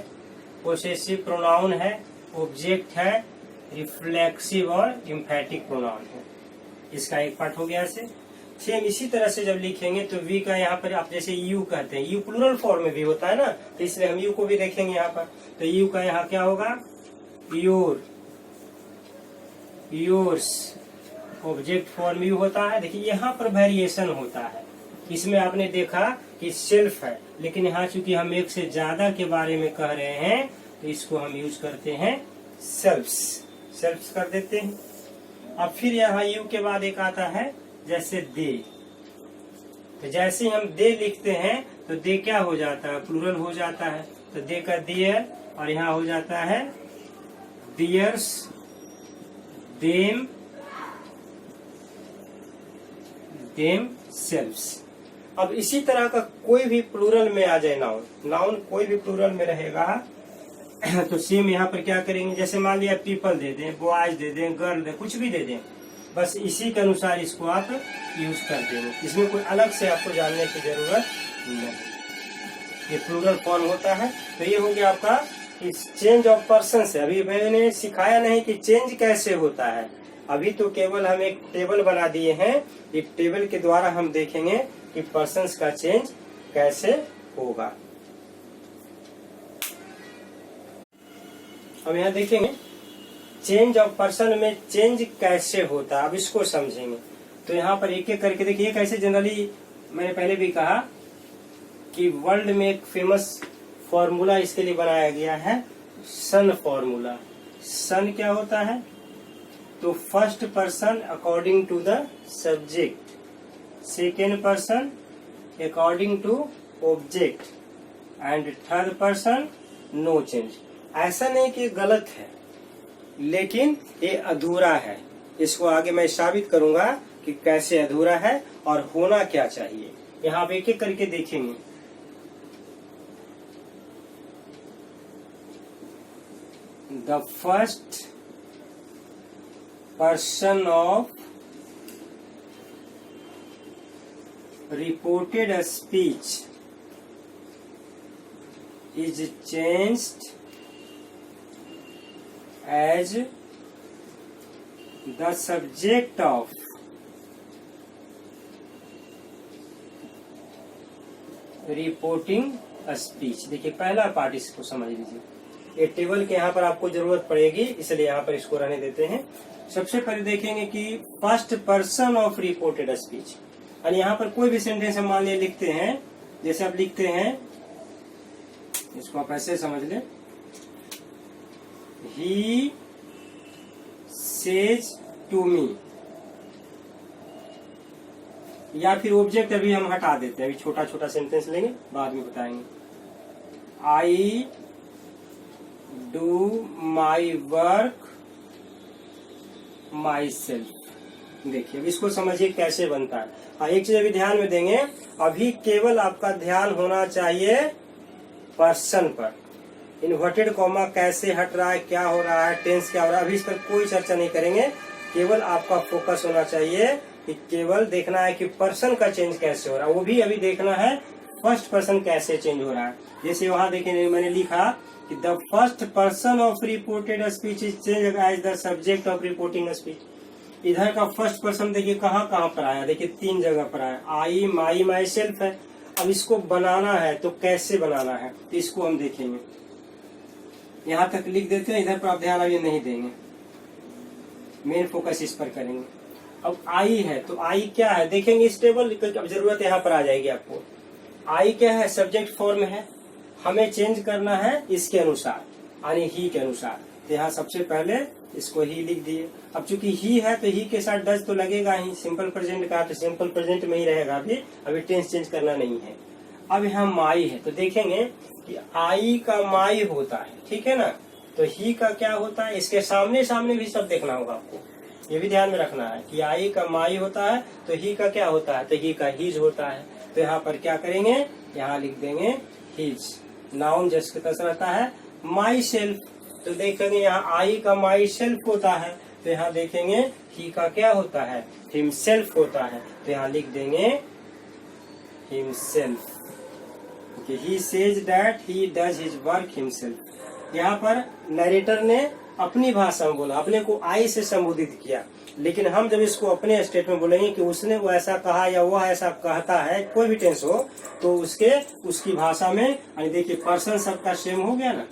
पोसेसिव प्रोनाउन है, ऑब्जेक्ट है, रिफ्लेक्सिव और इम्फेटिक प्रोनाउन है। इसका एक पार्ट हो गया ऐसे। सेम इसी तरह से जब लिखेंगे तो वी का यहाँ पर आप जैसे यू कहते हैं, यू प्लूरल फॉर्म में भी होता है ना, तो इसलिए हम यू को भी देखेंगे यहाँ पर। तो यू का यहाँ क्या होगा, your, yours, object form you होता है। देखिए यहाँ पर वेरिएशन होता है। इसमें आपने देखा कि सेल्फ है, लेकिन यहाँ चूंकि हम एक से ज्यादा के बारे में कह रहे हैं तो इसको हम यूज करते हैं सेल्फ्स, सेल्फ्स कर देते हैं। अब फिर यहाँ यू के बाद एक आता है जैसे दे, तो जैसे ही हम दे लिखते हैं तो दे क्या हो जाता है, प्लूरल हो जाता है। तो दे का दियर, और यहाँ हो जाता है दियर्स, देम, देम सेल्फ्स। अब इसी तरह का कोई भी प्लूरल में आ जाए नाउन, नाउन कोई भी प्लूरल में रहेगा तो सेम यहाँ पर क्या करेंगे, जैसे मान लिया पीपल दे दें, बॉयज दे दें, गर्ल दे, कुछ भी दे दें, बस इसी के अनुसार इसको आप यूज कर देंगे। इसमें कोई अलग से आपको जानने की जरूरत नहीं। ये प्लूरल फॉर्म होता है। तो ये हो गया आपका इस चेंज ऑफ पर्सन से। अभी मैंने सिखाया नहीं कि चेंज कैसे होता है, अभी तो केवल हम एक टेबल बना दिए हैं। एक टेबल के द्वारा हम देखेंगे कि पर्सन्स का चेंज कैसे होगा। अब यहाँ देखेंगे चेंज ऑफ पर्सन में चेंज कैसे होता है, अब इसको समझेंगे। तो यहाँ पर एक एक करके देखिए कैसे। जनरली मैंने पहले भी कहा कि वर्ल्ड में एक फेमस फॉर्मूला इसके लिए बनाया गया है, सन फॉर्मूला। सन क्या होता है, तो first person according to the subject, second person according to object, and third person no change. ऐसा नहीं कि गलत है, लेकिन ये अधूरा है। इसको आगे मैं साबित करूंगा कि कैसे अधूरा है और होना क्या चाहिए। यहाँ पे एक एक करके देखेंगे। The first person of reported speech is changed as the subject of reporting speech. देखिए पहला पार्ट इसको समझ लीजिए। ये टेबल के यहाँ पर आपको जरूरत पड़ेगी, इसलिए यहाँ पर इसको रहने देते हैं। सबसे पहले देखेंगे कि first person of reported speech. और यहाँ पर कोई भी सेंटेंस हम मान लिया लिखते हैं, जैसे आप लिखते हैं, इसको आप ऐसे समझ ले, ही सेज टू मी, या फिर ऑब्जेक्ट अभी हम हटा देते हैं, अभी छोटा छोटा सेंटेंस लेंगे, बाद में बताएंगे। I do my work my self. देखिए अब इसको समझिए कैसे बनता है। एक चीज अभी ध्यान में देंगे, अभी केवल आपका ध्यान होना चाहिए पर्सन पर। इन्वर्टेड कॉमा कैसे हट रहा है, क्या हो रहा है, टेंस क्या हो रहा है, अभी इस पर कोई चर्चा नहीं करेंगे। केवल आपका फोकस होना चाहिए कि केवल देखना है कि पर्सन का चेंज कैसे हो रहा है, वो भी अभी देखना है फर्स्ट पर्सन कैसे चेंज हो रहा है। जैसे वहां देखिए मैंने लिखा कि the first person of reported speech is change as the subject of reporting speech. इधर का फर्स्ट पर्सन देखिए कहाँ कहाँ पर आया, देखिए 3 जगह पर आया, आई, माई, माई सेल्फ है। अब इसको बनाना है तो कैसे बनाना है, तो इसको हम देखेंगे। यहाँ तक लिख देते हैं, इधर पर आप ध्यान अभी नहीं देंगे, मेन फोकस इस पर करेंगे। अब आई है तो आई क्या है देखेंगे इस टेबल, अब जरूरत यहाँ पर आ जाएगी आपको। आई क्या है, सब्जेक्ट फॉर्म है, हमें चेंज करना है इसके अनुसार यानी ही के अनुसार। तो यहाँ सबसे पहले इसको ही लिख दिए। अब चूंकि ही है तो ही के साथ डज तो लगेगा ही, सिंपल प्रेजेंट का तो सिंपल प्रेजेंट में ही रहेगा, अभी टेंस चेंज करना नहीं है। अब यहाँ माई है तो देखेंगे कि आई का माई होता है, ठीक है ना, तो ही का क्या होता है, इसके सामने सामने भी सब देखना होगा आपको, ये भी ध्यान में रखना है कि आई का माई होता है तो ही का क्या होता है, तो ही का हीज होता है। तो यहाँ पर क्या करेंगे, यहाँ लिख देंगे हीज। नाउन जस्ट के तरह रहता है माई सेल्फ, तो देखेंगे यहाँ आई का माई सेल्फ होता है, तो यहाँ देखेंगे ही का क्या होता है, हिमसेल्फ होता है, तो यहाँ लिख देंगे himself. He says that he does his work himself. यहाँ पर नरेटर ने अपनी भाषा में बोला, अपने को आई से संबोधित किया, लेकिन हम जब इसको अपने स्टेट में बोलेंगे कि उसने वो ऐसा कहा या वह ऐसा कहता है, कोई भी टेंस हो, तो उसकी भाषा में देखिए पर्सन सबका सेम हो गया ना,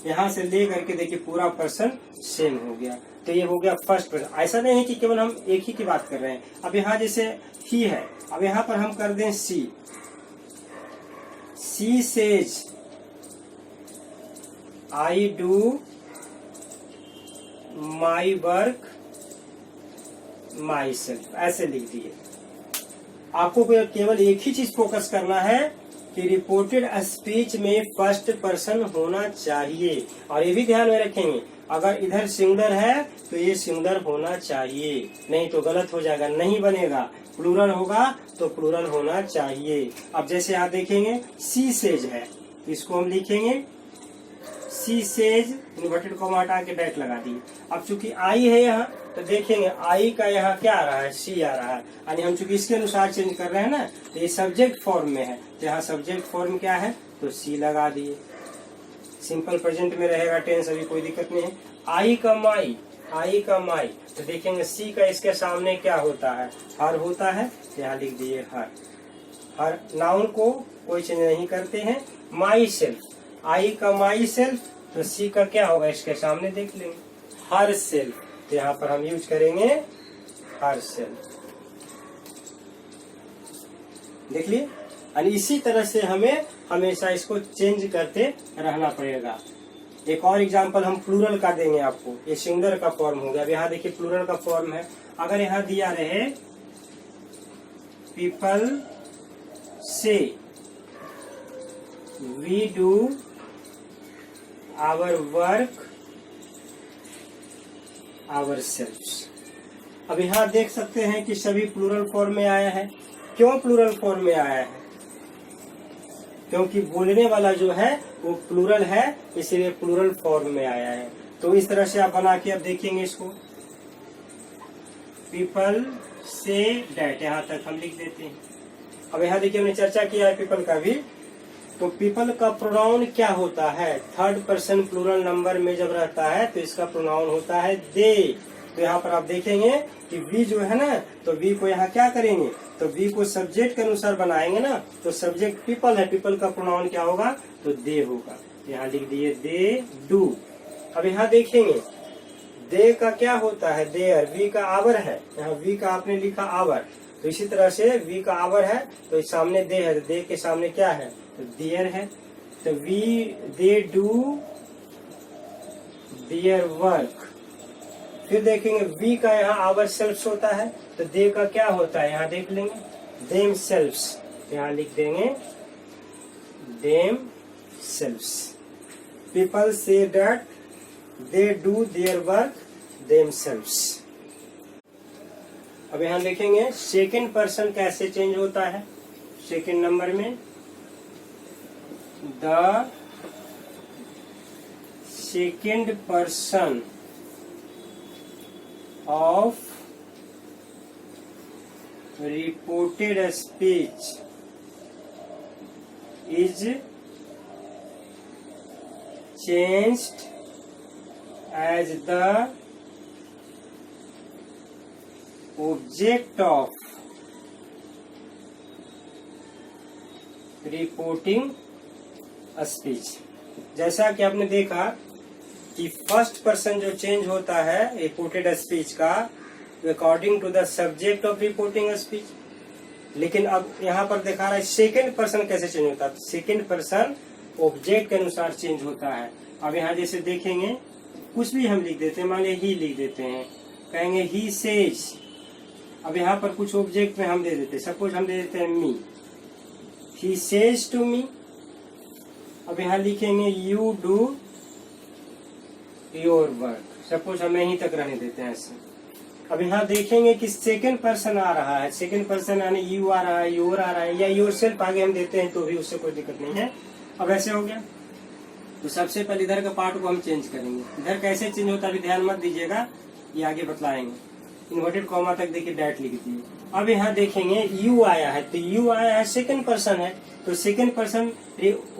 यहाँ से ले करके देखिए पूरा पर्सन सेम हो गया। तो ये हो गया फर्स्ट पर्सन। ऐसा नहीं है कि केवल हम एक ही की बात कर रहे हैं। अब यहाँ जैसे ही है, अब यहाँ पर हम कर दें she says I do my work my self, ऐसे लिख दिए। आपको केवल एक ही चीज फोकस करना है कि रिपोर्टेड स्पीच में फर्स्ट पर्सन होना चाहिए, और ये भी ध्यान में रखेंगे अगर इधर सिंगुलर है तो ये सिंगुलर होना चाहिए, नहीं तो गलत हो जाएगा, नहीं बनेगा। प्लूरल होगा तो प्लूरल होना चाहिए। अब जैसे आप देखेंगे सी सेज है, इसको हम लिखेंगे सी सेज, इन्वर्टेड कॉमा हटा के डैट लगा दिए। अब चूंकि आई है यहाँ तो देखेंगे आई का यहाँ क्या आ रहा है, सी आ रहा है, यानी हम चूंकि इसके अनुसार चेंज कर रहे हैं ना, तो ये सब्जेक्ट फॉर्म में है, तो यहाँ सब्जेक्ट फॉर्म क्या है तो सी लगा दिए। सिंपल प्रेजेंट में रहेगा टेंस, अभी कोई दिक्कत नहीं है। आई का माई, आई का माई, तो देखेंगे सी का इसके सामने क्या होता है, हर होता है, तो यहाँ लिख दिए हर। हर नाउन को कोई चेंज नहीं करते हैं। माई सेल्फ, आई का माई सेल्फ, तो सी का क्या होगा इसके सामने देख लेंगे हर सेल्फ, तो यहाँ पर हम यूज करेंगे हर सेल्फ, देख लिए। और इसी तरह से हमें हमेशा इसको चेंज करते रहना पड़ेगा। एक और एग्जांपल हम प्लूरल का देंगे आपको, ये सिंगुलर का फॉर्म हो गया। अब यहाँ देखिए प्लूरल का फॉर्म है, अगर यहाँ दिया रहे people say we do our work ourselves. अब यहाँ देख सकते हैं कि सभी प्लूरल फॉर्म में आया है। क्यों प्लूरल फॉर्म में आया है, क्योंकि बोलने वाला जो है वो प्लूरल है, इसलिए प्लूरल फॉर्म में आया है। तो इस तरह से आप बना के अब देखेंगे इसको, पीपल से डैट, यहाँ तक हम लिख देते हैं। अब यहाँ देखिए हमने चर्चा किया है पीपल का भी, तो पीपल का प्रोनाउन क्या होता है, थर्ड पर्सन प्लूरल नंबर में जब रहता है तो इसका प्रोनाउन होता है दे। तो यहाँ पर आप देखेंगे कि वी जो है ना, तो वी को यहाँ क्या करेंगे, तो वी को सब्जेक्ट के अनुसार बनाएंगे ना, तो सब्जेक्ट पीपल है, पीपल का प्रोनाउन क्या होगा तो दे होगा। यहाँ लिख दिए दे डू। अब यहाँ देखेंगे दे का क्या होता है देयर, वी का आवर है, यहाँ वी का आपने लिखा आवर, तो इसी तरह से वी का आवर है तो सामने दे है, तो दे के सामने क्या है तो देयर है। तो we they do their work. फिर देखेंगे वी का यहाँ आवर सेल्फ्स होता है, तो दे का क्या होता है यहाँ देख लेंगे देम सेल्फ्स, यहाँ लिख देंगे themselves. People say that they do their work themselves. अब यहाँ देखेंगे सेकेंड पर्सन कैसे चेंज होता है, सेकेंड नंबर में the second person of reported speech is changed as the object of reporting speech। जैसा कि आपने देखा कि फर्स्ट पर्सन जो चेंज होता है रिपोर्टेड स्पीच का, according to the subject of reporting speech. लेकिन अब यहाँ पर दिखा रहा है सेकंड पर्सन कैसे चेंज होता है, तो सेकंड पर्सन ऑब्जेक्ट के अनुसार चेंज होता है। अब यहाँ जैसे देखेंगे कुछ भी हम लिख देते हैं, मान लीजिए ही लिख देते हैं, कहेंगे ही सेज। अब यहाँ पर कुछ ऑब्जेक्ट में हम दे देते हैं, सपोज हम दे देते हैं मी, ही सेज टू मी। अब यहाँ लिखेंगे you do your work, suppose हम यहीं तक रहने देते हैं ऐसे। अब यहाँ देखेंगे कि सेकंड पर्सन आ रहा है, सेकंड पर्सन यानी यू आ रहा है, योर आ रहा है, या योर सेल्फ आगे हम देते हैं तो भी उससे कोई दिक्कत नहीं है। अब ऐसे हो गया, तो सबसे पहले इधर का पार्ट को हम चेंज करेंगे। इधर कैसे चेंज होता है अभी ध्यान मत दीजिएगा, ये आगे बतलाएंगे। इन्वर्टेड कॉमा तक देखिए डायरेक्ट लिख दिए। अब यहाँ देखेंगे यू आया है, तो यू आया है सेकंड पर्सन है, तो सेकंड पर्सन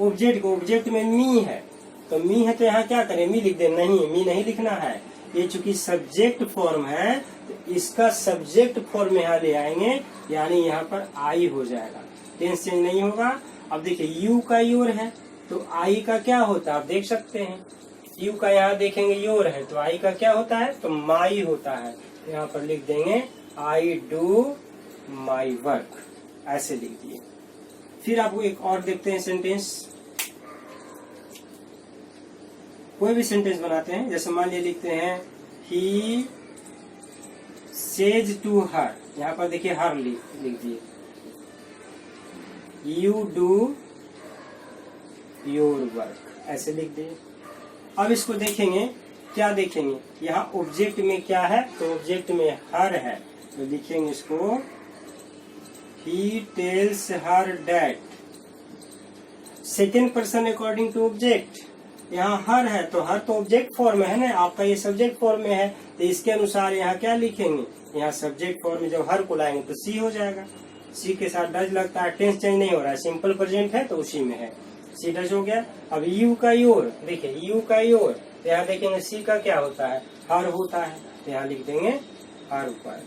ऑब्जेक्ट में मी है, तो मी है तो यहाँ क्या करें, मी लिख दे, नहीं मी नहीं लिखना है, ये चूंकि सब्जेक्ट फॉर्म है तो इसका सब्जेक्ट फॉर्म में यहाँ ले आएंगे, यानी यहाँ पर आई हो जाएगा, टेंस चेंज नहीं होगा। अब देखिए यू का योर है तो आई का क्या होता है, आप देख सकते हैं यू का यहाँ देखेंगे योर है तो आई का क्या होता है, तो माई होता है। तो यहाँ पर लिख देंगे आई डू माई वर्क, ऐसे लिख दिए। फिर आपको एक और देखते हैं सेंटेंस, कोई भी सेंटेंस बनाते हैं, जैसे मान लिया लिखते हैं ही सेज टू हर, यहाँ पर देखिए हर लिख दिए, यू डू योर वर्क, ऐसे लिख दिए। अब इसको देखेंगे, क्या देखेंगे, यहाँ ऑब्जेक्ट में क्या है, तो ऑब्जेक्ट में हर है, तो लिखेंगे इसको he tells her that, second person according to object. यहाँ हर है तो हर तो ऑब्जेक्ट फॉर्म में है ना, आपका ये सब्जेक्ट फॉर्म में है, तो इसके अनुसार यहाँ क्या लिखेंगे, यहाँ सब्जेक्ट फॉर्म में जब हर को लाएंगे तो सी हो जाएगा, सी के साथ डज लगता है, टेंस चेंज नहीं हो रहा है, सिंपल प्रेजेंट है तो उसी में है, सी डज हो गया। अब यू का योर, देखिए यू का योर, तो यहाँ देखेंगे सी का क्या होता है, हर होता है, तो यहाँ लिख देंगे हर ऊपर।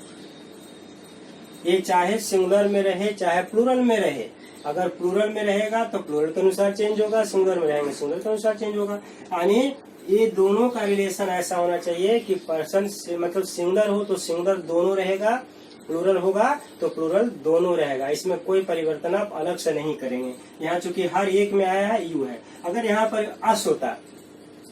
ये चाहे सिंगुलर में रहे चाहे प्लूरल में रहे, अगर प्लूरल में रहेगा तो प्लूरल के अनुसार चेंज होगा, सिंगुलर में रहेंगे सिंगुलर के अनुसार चेंज होगा। यानी ये दोनों का रिलेशन ऐसा होना चाहिए कि पर्सन से मतलब सिंगुलर हो तो सिंगुलर दोनों रहेगा, प्लूरल होगा तो प्लूरल दोनों रहेगा, इसमें कोई परिवर्तन आप अलग से नहीं करेंगे। यहाँ चूंकि हर एक में आया है यू है, अगर यहाँ पर अस होता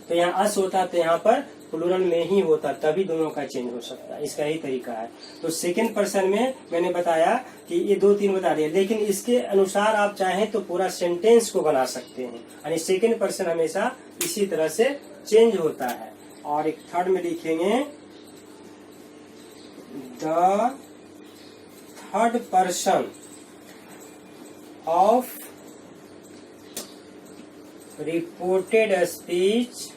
तो यहाँ अस होता तो यहाँ पर प्लूरल में ही होता, तभी दोनों का चेंज हो सकता है, इसका ही तरीका है। तो सेकंड पर्सन में मैंने बताया कि ये 2-3 बता दिया, लेकिन इसके अनुसार आप चाहें तो पूरा सेंटेंस को बना सकते हैं, यानी सेकंड पर्सन हमेशा इसी तरह से चेंज होता है। और एक थर्ड में लिखेंगे the third person of reported speech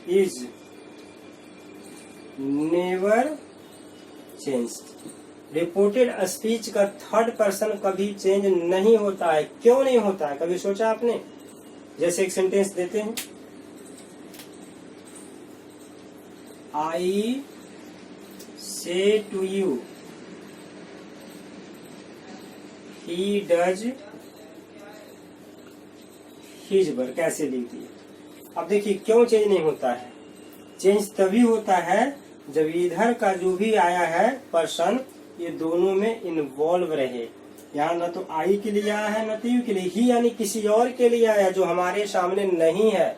is never change. Reported speech का थर्ड पर्सन कभी चेंज नहीं होता है। क्यों नहीं होता है, कभी सोचा आपने? जैसे एक सेंटेंस देते हैं, I say to you he does his work, कैसे लिख दिए। अब देखिए क्यों चेंज नहीं होता है, चेंज तभी होता है जब इधर का जो भी आया है पर्सन ये दोनों में इन्वॉल्व रहे। यहाँ न तो आई के लिए आया है न तो यू के लिए, ही यानी किसी और के लिए आया जो हमारे सामने नहीं है।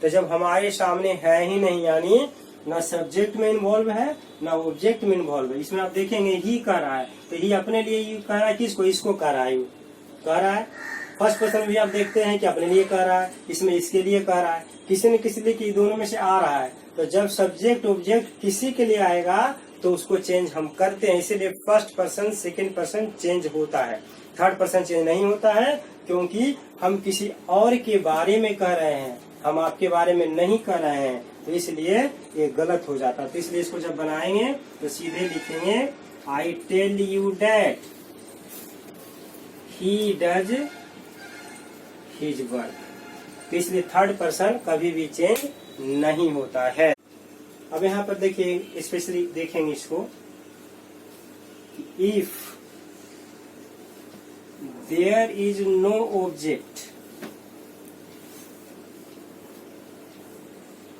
तो जब हमारे सामने है ही नहीं, यानी ना सब्जेक्ट में इन्वॉल्व है ना ऑब्जेक्ट में इन्वॉल्व है। इसमें आप देखेंगे ही कह रहा है, तो ही अपने लिए यू कह रहा है, किसको, इसको कह रहा है, यू कह रहा है। फर्स्ट पर्सन भी आप देखते हैं कि अपने लिए कह रहा है, इसमें इसके लिए कह रहा है, किसी न किसी लिए, दोनों में से आ रहा है। तो जब सब्जेक्ट ऑब्जेक्ट किसी के लिए आएगा तो उसको चेंज हम करते हैं, इसीलिए first person second person change होता है, थर्ड पर्सन चेंज नहीं होता है, क्योंकि हम किसी और के बारे में कह रहे हैं, हम आपके बारे में नहीं कह रहे हैं, तो इसलिए ये गलत हो जाता है। तो इसलिए इसको जब बनाएंगे तो सीधे लिखेंगे I tell you that he does his work. तो इसलिए थर्ड पर्सन कभी भी चेंज नहीं होता है। अब यहाँ पर देखिए स्पेशली देखेंगे इसको, if there is no object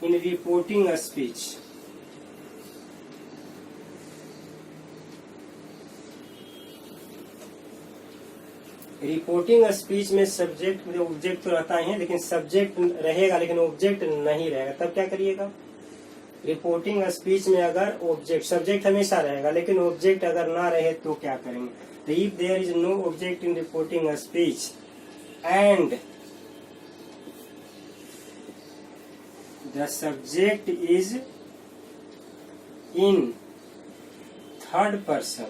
in reporting a speech, reporting speech में सब्जेक्ट में ऑब्जेक्ट तो रहता ही है, लेकिन सब्जेक्ट रहेगा लेकिन ऑब्जेक्ट नहीं रहेगा, तब क्या करिएगा? रिपोर्टिंग स्पीच में अगर ऑब्जेक्ट, सब्जेक्ट हमेशा रहेगा लेकिन ऑब्जेक्ट अगर ना रहे तो क्या करेंगे? If there is no object in reporting speech and the subject is in third person,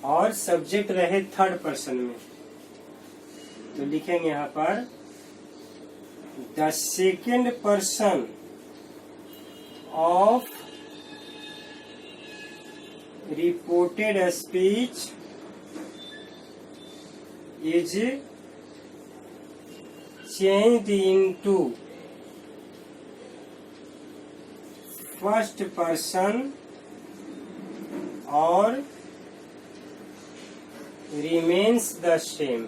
और सब्जेक्ट रहे थर्ड पर्सन में, तो लिखेंगे यहां पर the second person of reported speech is changed into first person और रिमेन्स द सेम।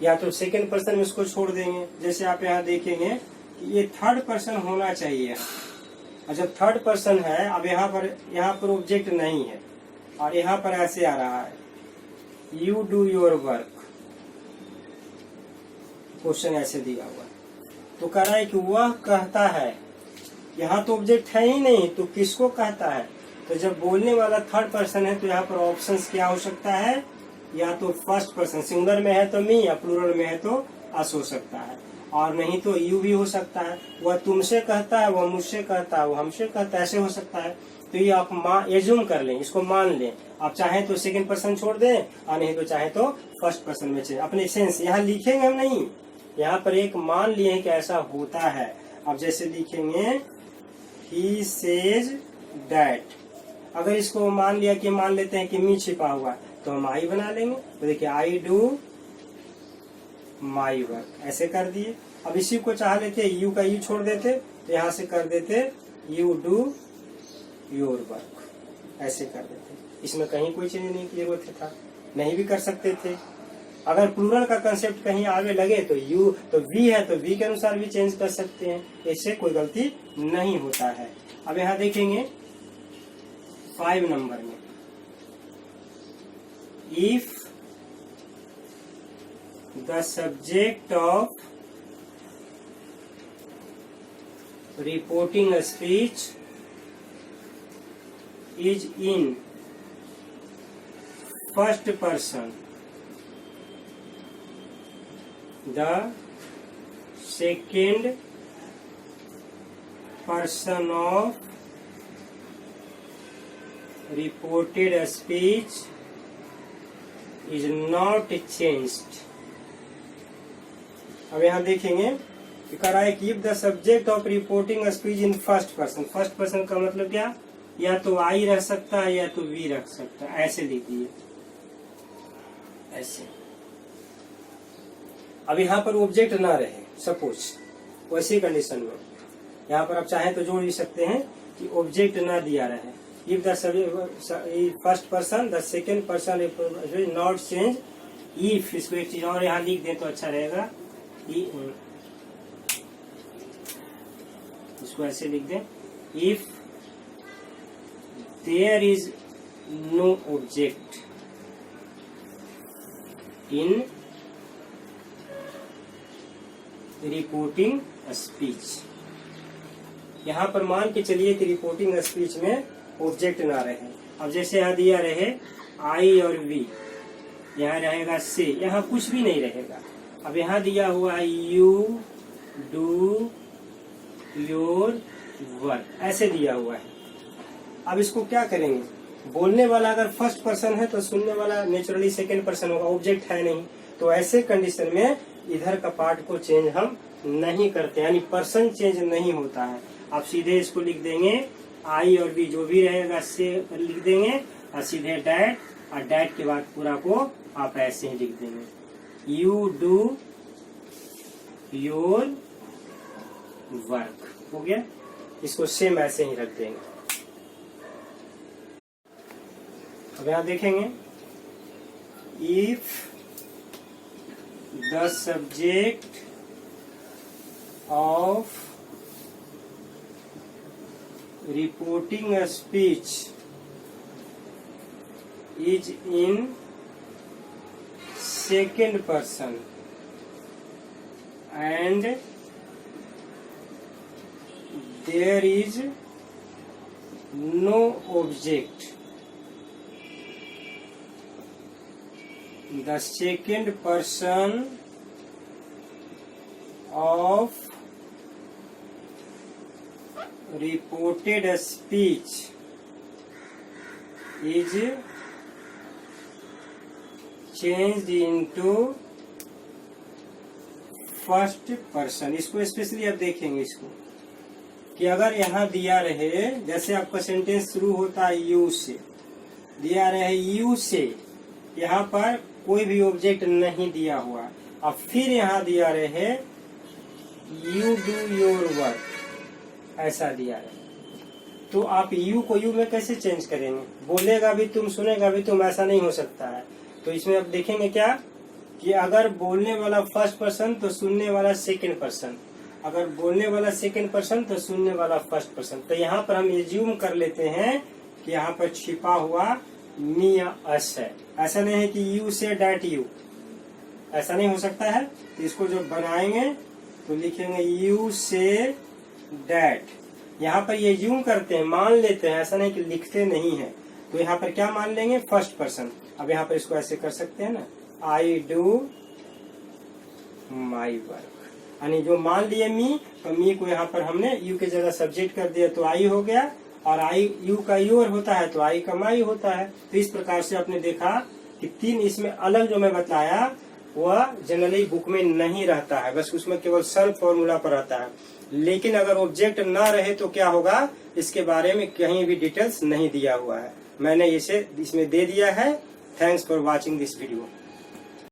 या तो सेकेंड पर्सन में इसको छोड़ देंगे, जैसे आप यहाँ देखेंगे कि ये थर्ड पर्सन होना चाहिए, और जब थर्ड पर्सन है, अब यहाँ पर ऑब्जेक्ट नहीं है और यहाँ पर ऐसे आ रहा है you do your work, question ऐसे दिया हुआ है, तो कह रहा है कि वह कहता है, यहाँ तो ऑब्जेक्ट है ही नहीं तो किसको कहता है? तो जब बोलने वाला थर्ड पर्सन है तो यहाँ पर ऑप्शंस क्या हो सकता है? या तो फर्स्ट पर्सन, सिंगुलर में है तो मी, या प्लूरल में है तो अस हो सकता है, और नहीं तो यू भी हो सकता है। वह तुमसे कहता है, वह मुझसे कहता है, वह हमसे कहता है, ऐसे हो सकता है। तो ये आप एज्यूम कर लें, इसको मान लें। आप चाहें तो सेकंड पर्सन छोड़ दें और नहीं तो चाहे तो फर्स्ट पर्सन में चाहिए। अपने सेंस यहाँ लिखेंगे हम नहीं, यहाँ पर एक मान लिए कि ऐसा होता है। अब जैसे लिखेंगे he says that, अगर इसको मान लिया कि मान लेते हैं कि मी छिपा हुआ तो हम आई बना लेंगे। तो देखिए आई डू माई वर्क, ऐसे कर दिए। अब इसी को चाह लेते यू का यू छोड़ देते तो यहाँ से कर देते यू डू योर वर्क, ऐसे कर देते। इसमें कहीं कोई चेंज नहीं की जरूरत था, नहीं भी कर सकते थे। अगर प्लूरल का कंसेप्ट कहीं आगे लगे तो यू तो वी है तो वी के अनुसार भी चेंज कर सकते हैं, इससे कोई गलती नहीं होता है। अब यहाँ देखेंगे 5 नंबर में, if the subject of reporting speech is in first person, the second person of reported speech is not changed। अब यहाँ देखेंगे कि कह रहा है कि if the subject of reporting speech in first person, first person का मतलब क्या? या तो आई रह सकता है या तो वी रख सकता है, ऐसे लिख दिए ऐसे। अब यहाँ पर ऑब्जेक्ट ना रहे सपोज, वैसी कंडीशन में यहाँ पर आप चाहें तो जोड़ भी सकते हैं कि ऑब्जेक्ट ना दिया रहे। If the first person the second person not change, if इसको एक चीज और यहाँ लिख दें तो अच्छा रहेगा, इसको ऐसे लिख दें, if there is no object in reporting speech. यहाँ पर मान के चलिए कि रिपोर्टिंग स्पीच में ऑब्जेक्ट ना रहे। अब जैसे यहाँ दिया रहे आई और वी, यहाँ रहेगा से, यहाँ कुछ भी नहीं रहेगा। अब यहाँ दिया हुआ यू डू योर वर्क, ऐसे दिया हुआ है। अब इसको क्या करेंगे? बोलने वाला अगर फर्स्ट पर्सन है तो सुनने वाला नेचुरली सेकेंड पर्सन होगा, ऑब्जेक्ट है नहीं। तो ऐसे कंडीशन में इधर का पार्ट को चेंज हम नहीं करते, यानी पर्सन चेंज नहीं होता है। आप सीधे इसको लिख देंगे आई और बी, जो भी रहेगा से लिख देंगे और सीधे डैट, और डैट के बाद पूरा को आप ऐसे ही लिख देंगे, यू डू योर वर्क। हो गया, इसको सेम ऐसे ही रख देंगे। अब यहाँ देखेंगे if the subject of reporting a speech is in second person and there is no object. The second person of reported speech is changed into first person. इसको स्पेशली आप देखेंगे इसको कि अगर यहाँ दिया रहे, जैसे आपका सेंटेंस शुरू होता है यू से, दिया रहे यू से, यहाँ पर कोई भी ऑब्जेक्ट नहीं दिया हुआ, अब फिर यहाँ दिया रहे यू डू योर वर्क, ऐसा दिया रहे, तो आप यू को यू में कैसे चेंज करेंगे? बोलेगा भी तुम, सुनेगा भी तुम, ऐसा नहीं हो सकता है। तो इसमें आप देखेंगे क्या कि अगर बोलने वाला फर्स्ट पर्सन तो सुनने वाला सेकंड पर्सन, अगर बोलने वाला सेकंड पर्सन तो सुनने वाला फर्स्ट पर्सन। तो यहाँ पर हम एज्यूम कर लेते हैं कि यहाँ पर छिपा हुआ मी या अस है। ऐसा नहीं है कि यू से डैट यू, ऐसा नहीं हो सकता है। तो इसको जब बनाएंगे तो लिखेंगे यू से डैट। यहाँ पर ये एज्यूम करते हैं, मान लेते हैं, ऐसा नहीं कि लिखते नहीं है। तो यहाँ पर क्या मान लेंगे? First person. अब यहाँ पर इसको ऐसे कर सकते हैं ना, आई डू माई वर्क, यानी जो मान लिए मी, तो मी को यहाँ पर हमने यू के जगह सब्जेक्ट कर दिया तो आई हो गया, और आई यू का योर होता है तो आई का माई होता है। तो इस प्रकार से आपने देखा कि तीन इसमें अलग जो मैं बताया वह जनरली बुक में नहीं रहता है, बस उसमें केवल सर्व फॉर्मूला पर रहता है। लेकिन अगर ऑब्जेक्ट ना रहे तो क्या होगा, इसके बारे में कहीं भी डिटेल्स नहीं दिया हुआ है। मैंने इसे इसमें दे दिया है। Thanks for watching this video.